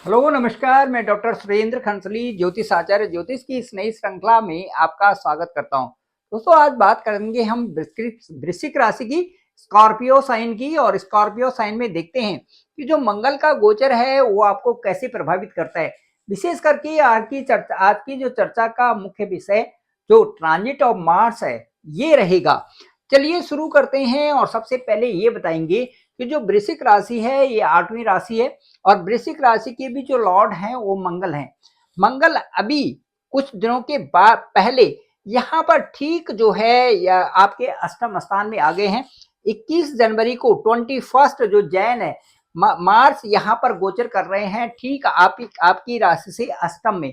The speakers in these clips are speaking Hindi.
हेलो नमस्कार। मैं डॉक्टर सुरेंद्र खंसली ज्योतिष आचार्य ज्योतिष की इस नई श्रृंखला में आपका स्वागत करता हूं। दोस्तों, आज बात करेंगे हम वृश्चिक राशि की, स्कॉर्पियो साइन की। और स्कॉर्पियो साइन में देखते हैं कि जो मंगल का गोचर है वो आपको कैसे प्रभावित करता है। विशेष करके आज की जो चर्चा का मुख्य विषय जो ट्रांजिट ऑफ मार्स है ये रहेगा। चलिए शुरू करते हैं। और सबसे पहले ये बताएंगे कि जो वृश्चिक राशि है ये 8वीं राशि है और वृश्चिक राशि के भी जो लॉर्ड हैं वो मंगल हैं। मंगल अभी कुछ दिनों के बाद पहले यहाँ पर ठीक जो है या आपके अष्टम स्थान में आ गए हैं। 21 जनवरी को 21 जो जैन है मार्स यहाँ पर गोचर कर रहे हैं, ठीक आपकी राशि से अष्टम में।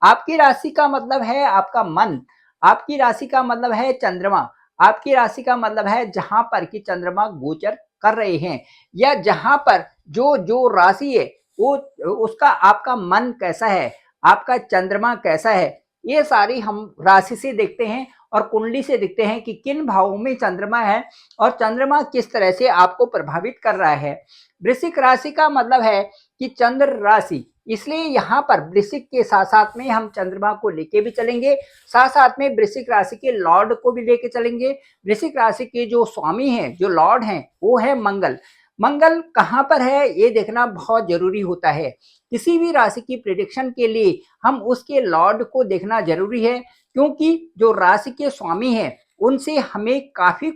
आपकी राशि का मतलब है आपका मन, आपकी राशि का मतलब है चंद्रमा, आपकी राशि का मतलब है जहां पर कि चंद्रमा गोचर कर रहे हैं या जहां पर जो जो राशि है वो उसका आपका मन कैसा है, आपका चंद्रमा कैसा है, ये सारी हम राशि से देखते हैं और कुंडली से देखते हैं कि किन भावों में चंद्रमा है और चंद्रमा किस तरह से आपको प्रभावित कर रहा है। वृश्चिक राशि का मतलब है कि चंद्र राशि, इसलिए यहाँ पर वृश्चिक के साथ साथ में हम चंद्रमा को लेके भी चलेंगे, साथ साथ में वृश्चिक राशि के लॉर्ड को भी लेके चलेंगे। वृश्चिक राशि के जो स्वामी हैं, जो लॉर्ड हैं, वो है मंगल। मंगल कहाँ पर है ये देखना बहुत जरूरी होता है। किसी भी राशि की प्रिडिक्शन के लिए हम उसके लॉर्ड को देखना जरूरी है, क्योंकि जो राशि के स्वामी हैं उनसे हमें काफी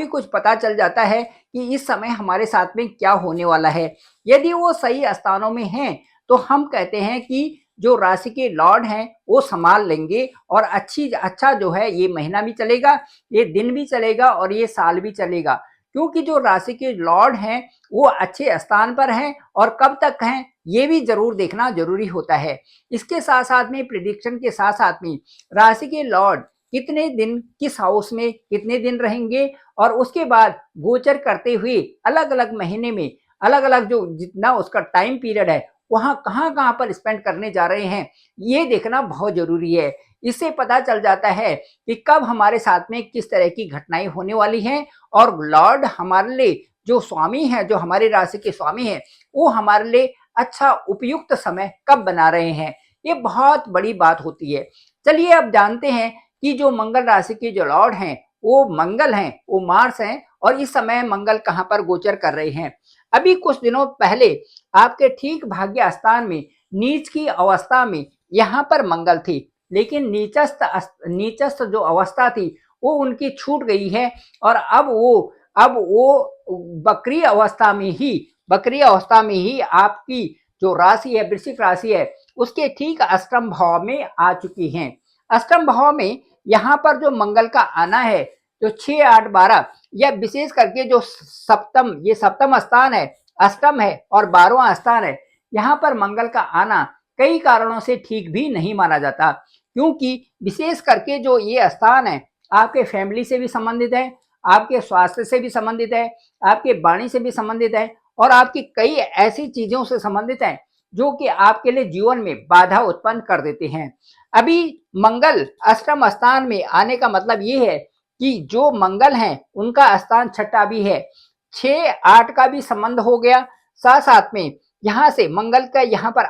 कुछ पता चल जाता है कि इस समय हमारे साथ में क्या होने वाला है। यदि वो सही स्थानों में हैं तो हम कहते हैं कि जो राशि के लॉर्ड हैं वो संभाल लेंगे और अच्छा जो है ये महीना भी चलेगा, ये दिन भी चलेगा और ये साल भी चलेगा, क्योंकि जो राशि के लॉर्ड हैं वो अच्छे स्थान पर हैं और कब तक हैं ये भी जरूर देखना जरूरी होता है। इसके साथ साथ में प्रिडिक्शन के साथ साथ में राशि के लॉर्ड कितने दिन किस हाउस में कितने दिन रहेंगे और उसके बाद गोचर करते हुए अलग अलग महीने में अलग अलग जो जितना उसका टाइम पीरियड है वहां कहाँ कहाँ पर स्पेंड करने जा रहे हैं ये देखना बहुत जरूरी है। इससे पता चल जाता है कि कब हमारे साथ में किस तरह की घटनाएं होने वाली हैं और लॉर्ड हमारे लिए जो स्वामी है, जो हमारी राशि के स्वामी है, वो हमारे लिए अच्छा उपयुक्त समय कब बना रहे हैं, ये बहुत बड़ी बात होती है। चलिए अब जानते हैं कि जो मंगल राशि के जो लॉर्ड हैं वो मंगल हैं, वो मार्स हैं और इस समय मंगल कहाँ पर गोचर कर रहे हैं। अभी कुछ दिनों पहले आपके ठीक भाग्य स्थान में नीच की अवस्था में यहाँ पर मंगल थी, लेकिन नीचस्थ जो अवस्था थी वो उनकी छूट गई है और अब वो बकरी अवस्था में ही आपकी जो राशि है, वृश्चिक राशि है, उसके ठीक अष्टम भाव में आ चुकी हैं। अष्टम भाव में यहाँ पर जो मंगल का आना है जो 6, 8, 12 या विशेष करके जो ये सप्तम स्थान है, अष्टम है और 12वां स्थान है, यहाँ पर मंगल का आना कई कारणों से ठीक भी नहीं माना जाता, क्योंकि विशेष करके जो ये स्थान है आपके फैमिली से भी संबंधित है, आपके स्वास्थ्य से भी संबंधित है, आपके वाणी से भी संबंधित है और आपकी कई ऐसी चीजों से संबंधित है जो कि आपके लिए जीवन में बाधा उत्पन्न कर देते हैं। अभी मंगल अष्टम स्थान में आने का मतलब ये है कि जो मंगल हैं उनका स्थान छठा भी है, 6, 8 का भी संबंध हो गया। साथ साथ में यहाँ से मंगल के यहाँ पर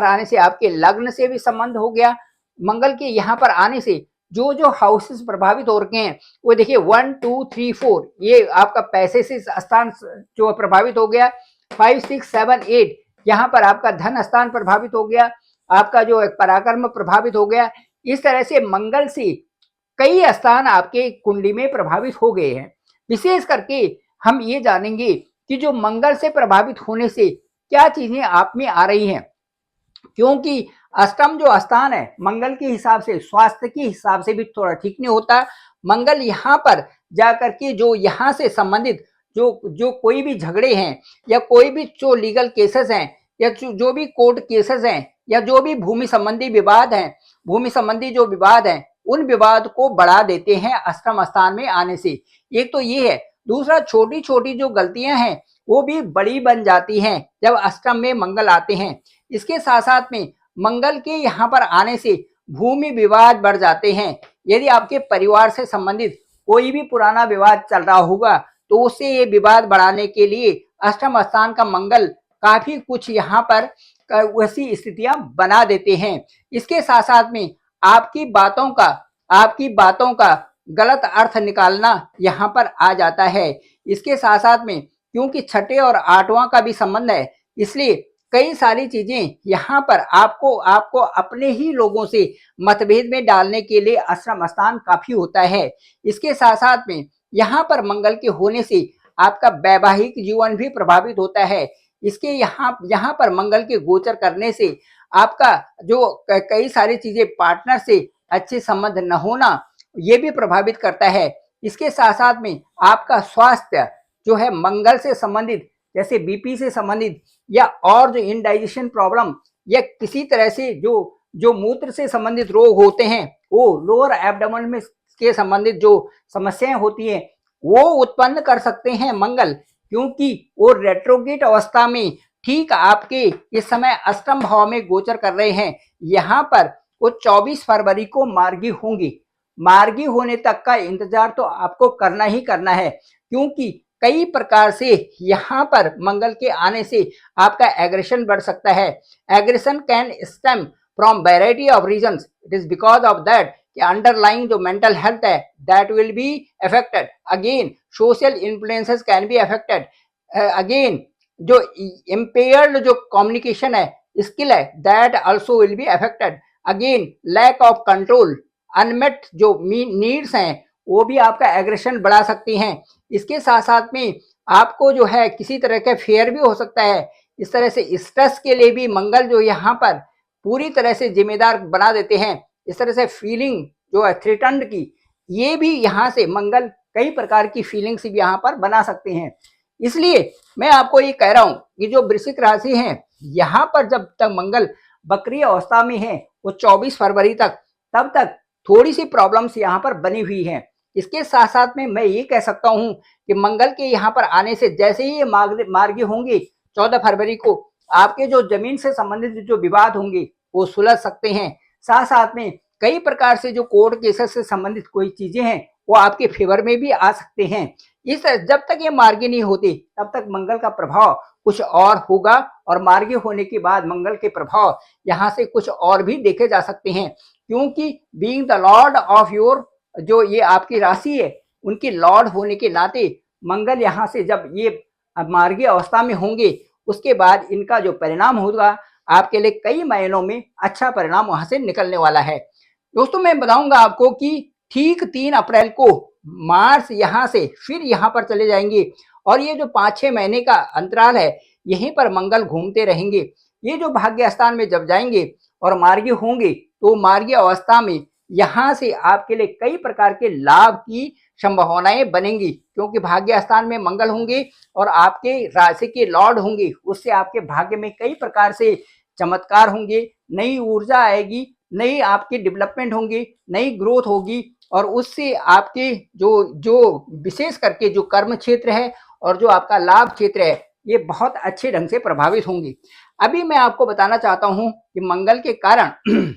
आने से आपके लग्न से भी संबंध हो गया। मंगल के यहाँ पर आने से जो जो हाउसेस प्रभावित हो रखे हैं वो देखिए 1, 2, 3, 4 ये आपका पैसे से स्थान जो प्रभावित हो गया। 5, 6, 7, 8 यहाँ पर आपका धन स्थान प्रभावित हो गया, आपका जो पराक्रम प्रभावित हो गया। इस तरह से मंगल से कई स्थान आपके कुंडली में प्रभावित हो गए हैं। विशेष करके हम ये जानेंगे कि जो मंगल से प्रभावित होने से क्या चीजें आप में आ रही हैं, क्योंकि अष्टम जो स्थान है मंगल के हिसाब से, स्वास्थ्य के हिसाब से भी थोड़ा ठीक नहीं होता। मंगल यहाँ पर जाकर के जो यहाँ से संबंधित जो जो कोई भी झगड़े हैं या कोई भी जो लीगल केसेस हैं या जो भी कोर्ट केसेस हैं या जो भी भूमि संबंधी विवाद हैं उन विवाद को बढ़ा देते हैं अष्टम स्थान में आने से। एक तो ये है, दूसरा छोटी छोटी जो गलतियां हैं वो भी बड़ी बन जाती हैं जब अष्टम में मंगल आते हैं। इसके साथ साथ में मंगल के यहाँ पर आने से भूमि विवाद बढ़ जाते हैं। यदि आपके परिवार से संबंधित कोई भी पुराना विवाद चल रहा होगा तो उससे ये विवाद बढ़ाने के लिए अष्टम स्थान का मंगल काफी कुछ यहाँ पर वैसी स्थितियां बना देते हैं। इसके साथ साथ में आपकी बातों का गलत अर्थ निकालना यहाँ पर आ जाता है। इसके साथ साथ में क्योंकि छठे और आठवां का भी संबंध है, इसलिए कई सारी चीजें यहाँ पर आपको आपको अपने ही लोगों से मतभेद में डालने के लिए आश्रम स्थान काफी होता है। इसके साथ साथ में यहाँ पर मंगल के होने से आपका वैवाहिक जीवन भी प्रभावित होता है। इसके यहाँ पर मंगल के गोचर करने से आपका जो कई सारी चीजें पार्टनर से अच्छे संबंध न होना, ये भी प्रभावित करता है। इसके साथ साथ में आपका स्वास्थ्य जो है मंगल से संबंधित, जैसे बीपी से संबंधित या और जो इनडाइजेशन प्रॉब्लम या किसी तरह से जो मूत्र से संबंधित रोग होते हैं, वो लोअर एब्डोमेन में के संबंधित जो समस्याएं होती हैं वो उत्पन्न कर सकते हैं मंगल, क्योंकि वो रेट्रोग्रेड अवस्था में ठीक आपके इस समय अष्टम भाव में गोचर कर रहे हैं। यहाँ पर वो 24 फरवरी को मार्गी होंगी। मार्गी होने तक का इंतजार तो आपको करना ही करना है, क्योंकि कई प्रकार से यहाँ पर मंगल के आने से आपका एग्रेशन बढ़ सकता है। Aggression can stem from variety of reasons. It is because of that कि अंडरलाइंग जो मेंटल हेल्थ है that will be affected. Again social influences can be affected. Again जो इम्पेयर्ड जो कम्युनिकेशन है, स्किल है, that also will be affected. Again lack of control, unmet जो नीड्स हैं वो भी आपका एग्रेशन बढ़ा सकती हैं। इसके साथ साथ में आपको जो है किसी तरह का फेयर भी हो सकता है। इस तरह से स्ट्रेस के लिए भी मंगल जो यहाँ पर पूरी तरह से जिम्मेदार बना देते हैं। इस तरह से फीलिंग जो है थ्रेटन्ड की, ये भी यहाँ से मंगल कई प्रकार की फीलिंग्स भी यहाँ पर बना सकते हैं। इसलिए मैं आपको ये कह रहा हूँ कि जो वृश्चिक राशि है, यहाँ पर जब तक मंगल बकरी अवस्था में है वो 24 फरवरी तक, तब तक थोड़ी सी प्रॉब्लम्स यहाँ पर बनी हुई हैं। इसके साथ साथ में मैं ये कह सकता हूँ कि मंगल के यहाँ पर आने से जैसे ही ये मार्गी होंगे 14 फरवरी को, आपके जो जमीन से संबंधित जो विवाद होंगे वो सुलझ सकते हैं। साथ साथ में कई प्रकार से जो कोर्ट केसेस से संबंधित कोई चीजें हैं वो आपके फेवर में भी आ सकते हैं। इस जब तक ये मार्गी नहीं होती तब तक मंगल का प्रभाव कुछ और होगा, और मार्गी होने के बाद मंगल के प्रभाव यहाँ से कुछ और भी देखे जा सकते हैं, क्योंकि being the Lord of your जो ये आपकी राशि है उनकी लॉर्ड होने के नाते मंगल यहाँ से जब ये मार्गी अवस्था में होंगे उसके बाद इनका जो परिणाम होगा आपके लिए कई महीनों में अच्छा परिणाम वहां से निकलने वाला है। दोस्तों मैं बताऊंगा आपको कि ठीक 3 अप्रैल को मार्स यहाँ से फिर यहाँ पर चले जाएंगे, और ये जो 5-6 महीने का अंतराल है यहीं पर मंगल घूमते रहेंगे। ये जो भाग्य स्थान में जब जाएंगे और मार्गी होंगे तो मार्गी अवस्था में यहाँ से आपके लिए कई प्रकार के लाभ की संभावनाएं बनेंगी, क्योंकि भाग्य स्थान में मंगल होंगे और आपके राशि के लॉर्ड होंगे। उससे आपके भाग्य में कई प्रकार से चमत्कार होंगे, नई ऊर्जा आएगी, नई आपकी डेवलपमेंट होंगी, नई ग्रोथ होगी, और उससे आपके जो विशेष करके जो कर्म क्षेत्र है और जो आपका लाभ क्षेत्र है ये बहुत अच्छे ढंग से प्रभावित होंगे। अभी मैं आपको बताना चाहता हूं कि मंगल के कारण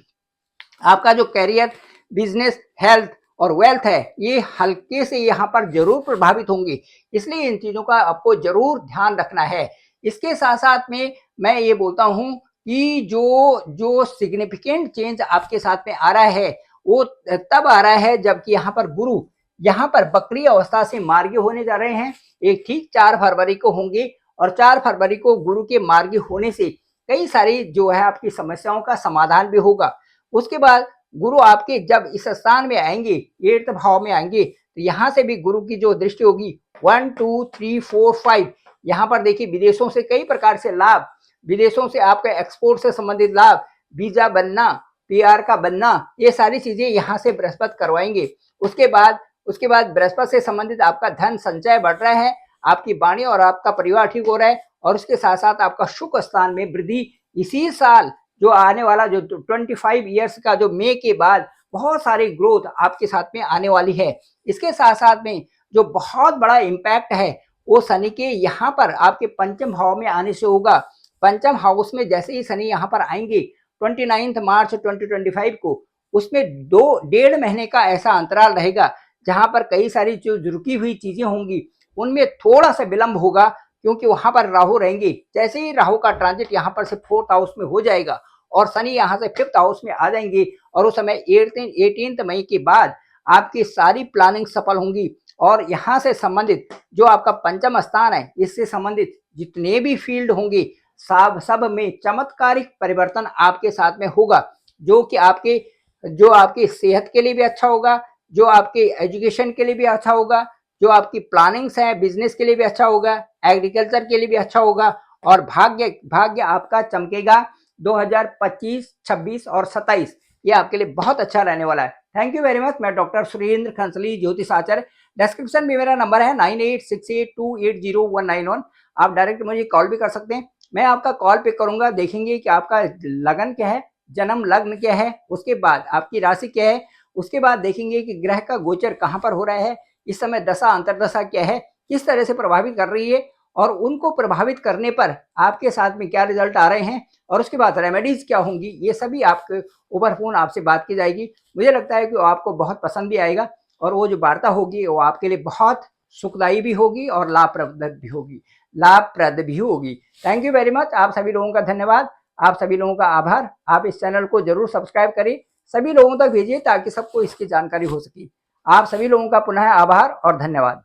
आपका जो करियर, बिजनेस, हेल्थ और वेल्थ है ये हल्के से यहाँ पर जरूर प्रभावित होंगे, इसलिए इन चीजों का आपको जरूर ध्यान रखना है। इसके साथ साथ में मैं ये बोलता हूँ कि जो सिग्निफिकेंट चेंज आपके साथ में आ रहा है वो तब आ रहा है जबकि यहाँ पर गुरु यहाँ पर बकरी अवस्था से मार्गी होने जा रहे हैं। एक ठीक 4 फरवरी को होंगे, और 4 फरवरी को गुरु के मार्गी होने से कई सारी जो है आपकी समस्याओं का समाधान भी होगा। उसके बाद गुरु आपके जब इस स्थान में आएंगे, 8th भाव में आएंगे, तो यहाँ से भी गुरु की जो दृष्टि होगी 1 2 3 4 5, यहाँ पर देखिए विदेशों से कई प्रकार से लाभ, विदेशों से आपका एक्सपोर्ट से संबंधित लाभ, वीजा बनना, पीआर का बनना, ये सारी चीजें यहाँ से बृहस्पति करवाएंगे। उसके बाद बृहस्पति से संबंधित आपका धन संचय बढ़ रहा है, आपकी वाणी और आपका परिवार ठीक हो रहा है, और उसके साथ साथ आपका सुख स्थान में वृद्धि इसी साल जो आने वाला जो 25 ईयर्स का जो मई के बाद बहुत सारी ग्रोथ आपके साथ में आने वाली है। इसके साथ साथ में जो बहुत बड़ा इम्पैक्ट है वो शनि के यहाँ पर आपके पंचम भाव में आने से होगा। पंचम हाउस में जैसे ही शनि यहाँ पर आएंगे 29 मार्च 2025 को, उसमें 2-1.5 महीने का ऐसा अंतराल रहेगा जहां पर कई सारी जो रुकी हुई चीजें होंगी उनमें थोड़ा सा विलंब होगा, क्योंकि वहां पर राहु रहेंगे। जैसे ही राहु का ट्रांजिट यहाँ पर से 4th हाउस में हो जाएगा और शनि यहाँ से 5th हाउस में आ जाएंगे और उस समय 18 मई के बाद आपकी सारी प्लानिंग सफल होंगी और यहाँ से संबंधित जो आपका पंचम स्थान है, इससे संबंधित जितने भी फील्ड होंगे सब में चमत्कारिक परिवर्तन आपके साथ में होगा, जो आपकी सेहत के लिए भी अच्छा होगा, जो आपके एजुकेशन के लिए भी अच्छा होगा, जो आपकी प्लानिंग्स है बिजनेस के लिए भी अच्छा होगा, एग्रीकल्चर के लिए भी अच्छा होगा और भाग्य आपका चमकेगा 2025, 26 और 27 ये आपके लिए बहुत अच्छा रहने वाला है। Thank you very much. मैं डॉक्टर सुरेंद्र खंसली, ज्योतिष आचार्य। डिस्क्रिप्शन में मेरा नंबर है 9868280191। आप डायरेक्ट मुझे कॉल भी कर सकते हैं, मैं आपका कॉल पिक करूंगा। देखेंगे कि आपका लगन क्या है, जन्म लग्न क्या है, उसके बाद आपकी राशि क्या है, उसके बाद देखेंगे कि ग्रह का गोचर कहाँ पर हो रहा है, इस समय दशा अंतरदशा क्या है, किस तरह से प्रभावित कर रही है और उनको प्रभावित करने पर आपके साथ में क्या रिजल्ट आ रहे हैं और उसके बाद रेमेडीज क्या होंगी, ये सभी आपके ओवर फोन आपसे बात की जाएगी। मुझे लगता है कि आपको बहुत पसंद भी आएगा और वो जो वार्ता होगी वो आपके लिए बहुत सुखदायी भी होगी और लाभप्रद भी होगी। Thank you very much. आप सभी लोगों का धन्यवाद, आप सभी लोगों का आभार। आप इस चैनल को जरूर सब्सक्राइब करें, सभी लोगों तक भेजिए ताकि सबको इसकी जानकारी हो सके। आप सभी लोगों का पुनः आभार और धन्यवाद।